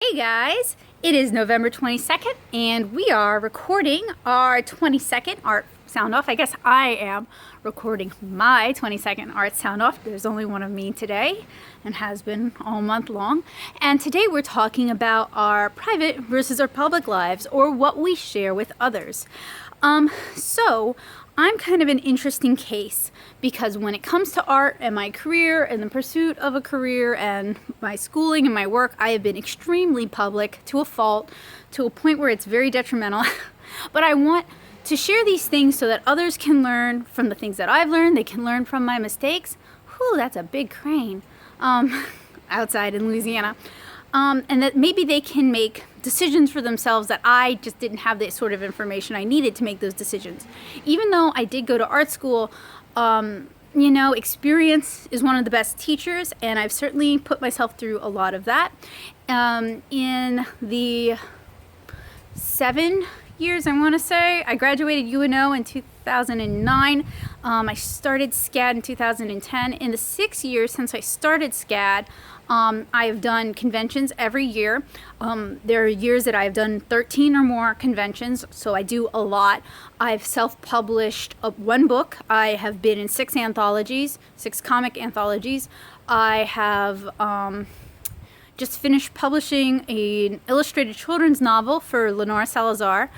Hey guys, it is November 22nd and we are recording our 22nd Art Sound Off. I guess I am recording my 22nd Art Sound Off. There's only one of me today and has been all month long. And today we're talking about our private versus our public lives, or what we share with others. So I'm kind of an interesting case because when it comes to art and my career and the pursuit of a career and my schooling and my work, I have been extremely public to a fault, to a point where it's very detrimental. But I want to share these things so that others can learn from the things that I've learned. They can learn from my mistakes. Whew, that's a big crane outside in Louisiana. And that maybe they can make decisions for themselves that I just didn't have the sort of information I needed to make those decisions. Even though I did go to art school, experience is one of the best teachers, and I've certainly put myself through a lot of that. In the 7 years, I want to say, I graduated UNO in 2009. I started SCAD in 2010. In the 6 years since I started SCAD, I have done conventions every year. There are years that I've done 13 or more conventions, so I do a lot. I've self-published one book. I have been in 6 anthologies, 6 comic anthologies. I have just finished publishing an illustrated children's novel for Lenora Salazar.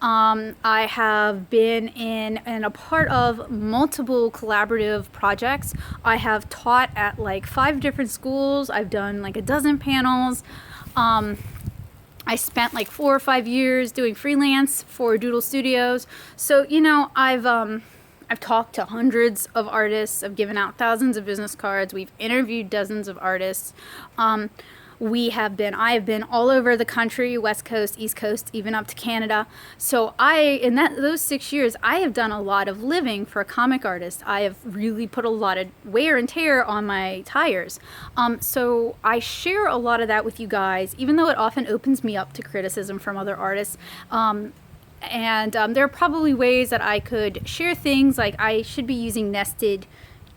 I have been in and a part of multiple collaborative projects. I have taught at like 5 different schools. I've done like a dozen panels. I spent like 4 or 5 years doing freelance for Doodle Studios. So, I've talked to hundreds of artists. I've given out thousands of business cards. We've interviewed dozens of artists. I have been all over the country, West Coast, East Coast, even up to Canada. So in those 6 years, I have done a lot of living for a comic artist. I have really put a lot of wear and tear on my tires. So I share a lot of that with you guys, even though it often opens me up to criticism from other artists. There are probably ways that I could share things, like I should be using nested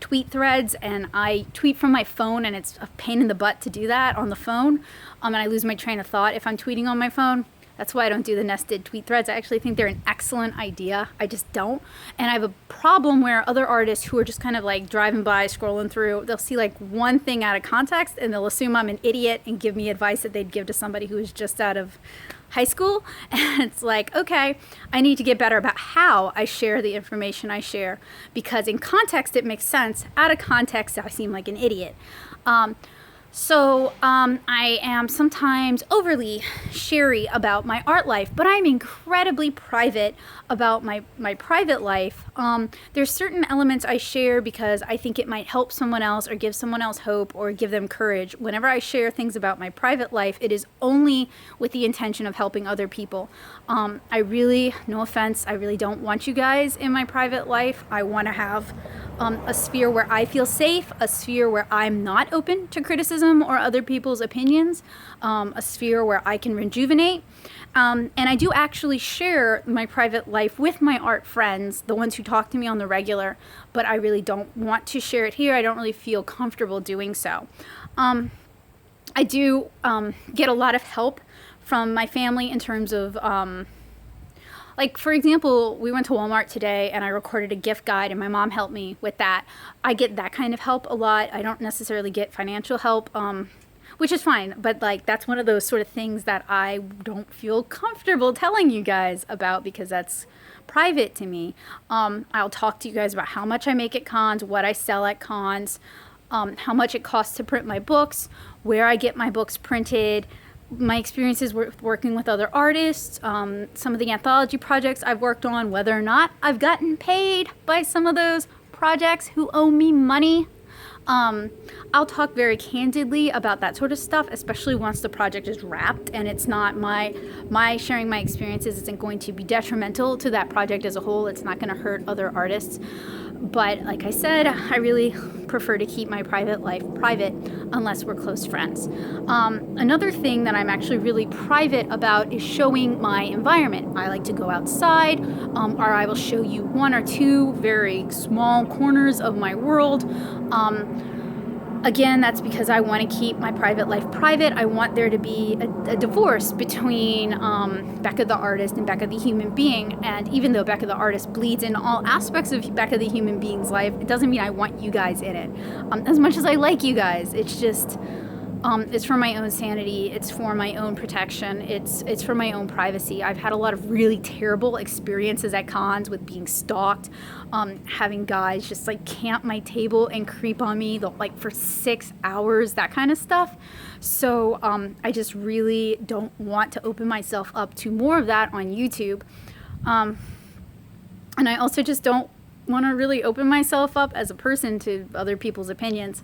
tweet threads, and I tweet from my phone, and it's a pain in the butt to do that on the phone, and I lose my train of thought if I'm tweeting on my phone. That's why I don't do the nested tweet threads. I actually think they're an excellent idea. I just don't. And I have a problem where other artists who are just kind of like driving by, scrolling through, they'll see like one thing out of context and they'll assume I'm an idiot and give me advice that they'd give to somebody who is just out of high school. And it's like, okay, I need to get better about how I share the information I share, because in context it makes sense. Out of context, I seem like an idiot. I am sometimes overly sharey about my art life, but I'm incredibly private about my private life. There's certain elements I share because I think it might help someone else or give someone else hope or give them courage. Whenever I share things about my private life, it is only with the intention of helping other people. No offense, I really don't want you guys in my private life. I want to have a sphere where I feel safe, a sphere where I'm not open to criticism or other people's opinions, a sphere where I can rejuvenate. And I do actually share my private life with my art friends, the ones who talk to me on the regular, but I really don't want to share it here. I don't really feel comfortable doing so. I do get a lot of help from my family in terms of like, for example, we went to Walmart today and I recorded a gift guide and my mom helped me with that. I get that kind of help a lot. I don't necessarily get financial help, which is fine. But like, that's one of those sort of things that I don't feel comfortable telling you guys about because that's private to me. I'll talk to you guys about how much I make at cons, what I sell at cons, how much it costs to print my books, where I get my books printed, my experiences working with other artists, some of the anthology projects I've worked on, whether or not I've gotten paid by some of those projects who owe me money. I'll talk very candidly about that sort of stuff, especially once the project is wrapped and it's not my sharing my experiences isn't going to be detrimental to that project as a whole. It's not going to hurt other artists. But like I said, I really prefer to keep my private life private unless we're close friends. Another thing that I'm actually really private about is showing my environment. I like to go outside, or I will show you 1 or 2 very small corners of my world. Again, that's because I want to keep my private life private. I want there to be a divorce between Becca the artist and Becca the human being. And even though Becca the artist bleeds in all aspects of Becca the human being's life, it doesn't mean I want you guys in it. As much as I like you guys, it's just... it's for my own sanity. It's for my own protection. It's for my own privacy. I've had a lot of really terrible experiences at cons with being stalked, having guys just like camp my table and creep on me like for 6 hours, that kind of stuff. So I just really don't want to open myself up to more of that on YouTube. And I also just don't want to really open myself up as a person to other people's opinions.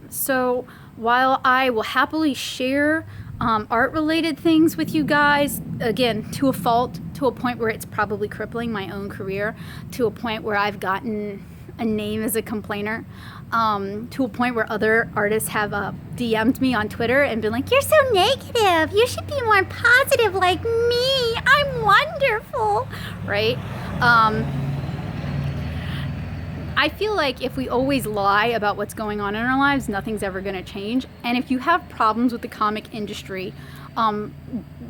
So while I will happily share art-related things with you guys, again, to a fault, to a point where it's probably crippling my own career, to a point where I've gotten a name as a complainer, to a point where other artists have DM'd me on Twitter and been like, "You're so negative. You should be more positive like me. I'm wonderful," right? I feel like if we always lie about what's going on in our lives, nothing's ever going to change. And if you have problems with the comic industry,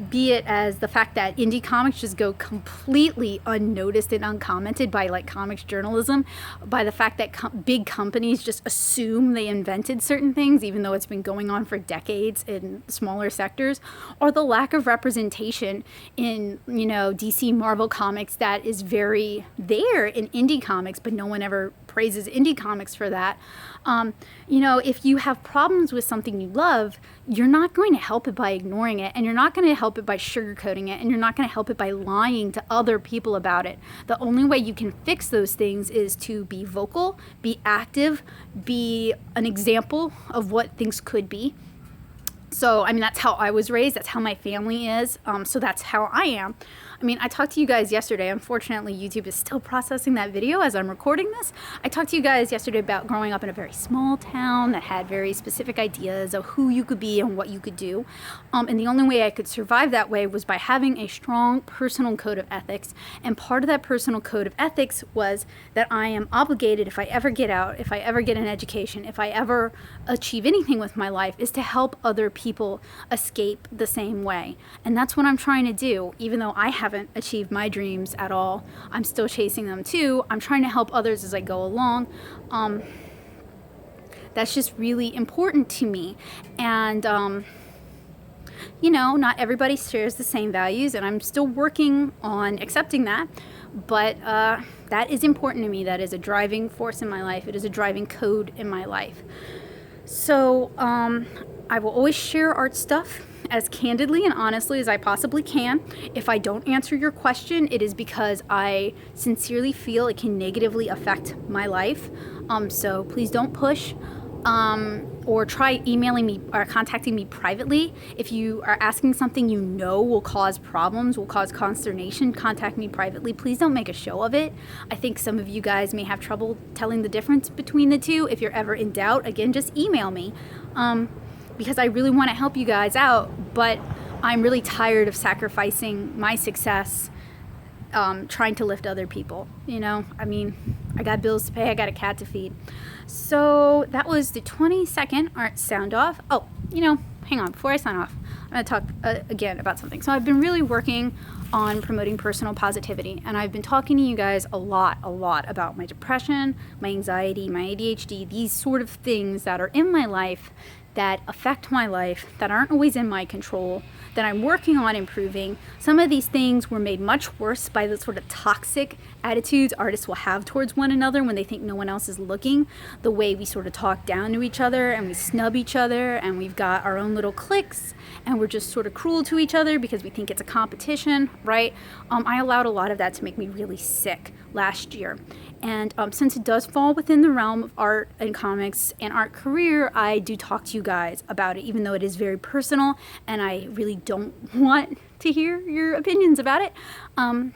be it as the fact that indie comics just go completely unnoticed and uncommented by like comics journalism, by the fact that big companies just assume they invented certain things, even though it's been going on for decades in smaller sectors, or the lack of representation in, DC Marvel comics that is very there in indie comics, but no one ever praises indie comics for that. If you have problems with something you love, you're not going to help it by ignoring it, and you're not going to help it by sugarcoating it, and you're not going to help it by lying to other people about it. The only way you can fix those things is to be vocal, be active, be an example of what things could be. So, that's how I was raised. That's how my family is. So that's how I am. I talked to you guys yesterday. Unfortunately, YouTube is still processing that video as I'm recording this. I talked to you guys yesterday about growing up in a very small town that had very specific ideas of who you could be and what you could do. And the only way I could survive that way was by having a strong personal code of ethics. And part of that personal code of ethics was that I am obligated, if I ever get out, if I ever get an education, if I ever achieve anything with my life, is to help other people escape the same way. And that's what I'm trying to do. Even though I haven't achieved my dreams at all, I'm still chasing them too. I'm trying to help others as I go along. That's just really important to me. And not everybody shares the same values, and I'm still working on accepting that. But that is important to me. That is a driving force in my life. It is a driving code in my life. So I will always share art stuff as candidly and honestly as I possibly can. If I don't answer your question, it is because I sincerely feel it can negatively affect my life. So please don't push. Or try emailing me or contacting me privately. If you are asking something will cause problems, will cause consternation, contact me privately. Please don't make a show of it. I think some of you guys may have trouble telling the difference between the two. If you're ever in doubt, again, just email me. Because I really want to help you guys out, but I'm really tired of sacrificing my success trying to lift other people. I got bills to pay, I got a cat to feed. So that was the 22nd art sound off. Oh, hang on, before I sign off, I'm going to talk again about something. So I've been really working on promoting personal positivity, and I've been talking to you guys a lot about my depression, my anxiety, my ADHD, these sort of things that are in my life that affect my life, that aren't always in my control, that I'm working on improving. Some of these things were made much worse by the sort of toxic attitudes artists will have towards one another when they think no one else is looking. The way we sort of talk down to each other and we snub each other, and we've got our own little cliques, and we're just sort of cruel to each other because we think it's a competition, right? I allowed a lot of that to make me really sick last year. And since it does fall within the realm of art and comics and art career, I do talk to you guys about it, even though it is very personal and I really don't want to hear your opinions about it. And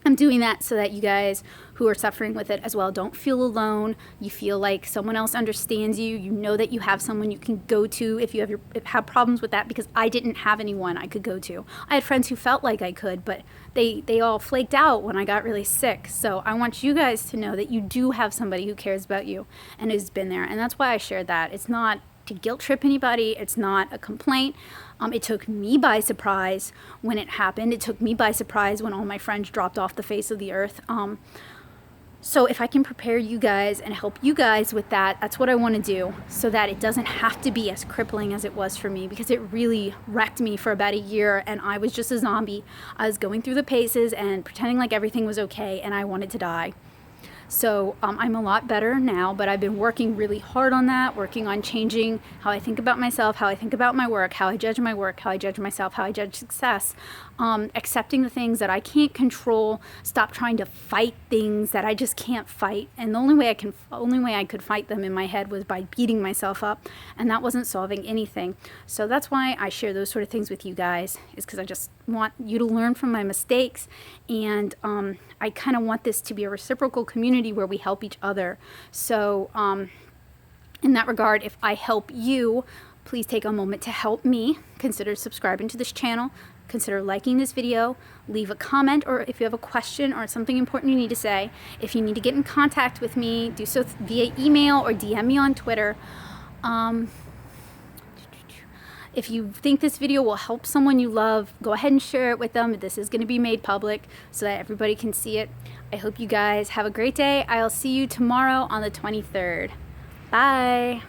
I'm doing that so that you guys who are suffering with it as well don't feel alone. You feel like someone else understands you. You know that you have someone you can go to if you have problems with that, because I didn't have anyone I could go to. I had friends who felt like I could, but they all flaked out when I got really sick. So I want you guys to know that you do have somebody who cares about you and has been there. And that's why I shared that. It's not to guilt trip anybody. It's not a complaint. It took me by surprise when it happened. It took me by surprise when all my friends dropped off the face of the earth. So if I can prepare you guys and help you guys with that, that's what I want to do, so that it doesn't have to be as crippling as it was for me, because it really wrecked me for about a year and I was just a zombie. I was going through the paces and pretending like everything was okay and I wanted to die. So I'm a lot better now, but I've been working really hard on that, working on changing how I think about myself, how I think about my work, how I judge my work, how I judge myself, how I judge success, accepting the things that I can't control, stop trying to fight things that I just can't fight. And the only way I could fight them in my head was by beating myself up, and that wasn't solving anything. So that's why I share those sort of things with you guys, is because I just want you to learn from my mistakes, and I kind of want this to be a reciprocal community where we help each other. So in that regard, if I help you, please take a moment to help me. Consider subscribing to this channel, consider liking this video, leave a comment, or if you have a question or something important you need to say. If you need to get in contact with me, do so via email or DM me on Twitter. If you think this video will help someone you love, go ahead and share it with them. This is going to be made public so that everybody can see it. I hope you guys have a great day. I'll see you tomorrow on the 23rd. Bye.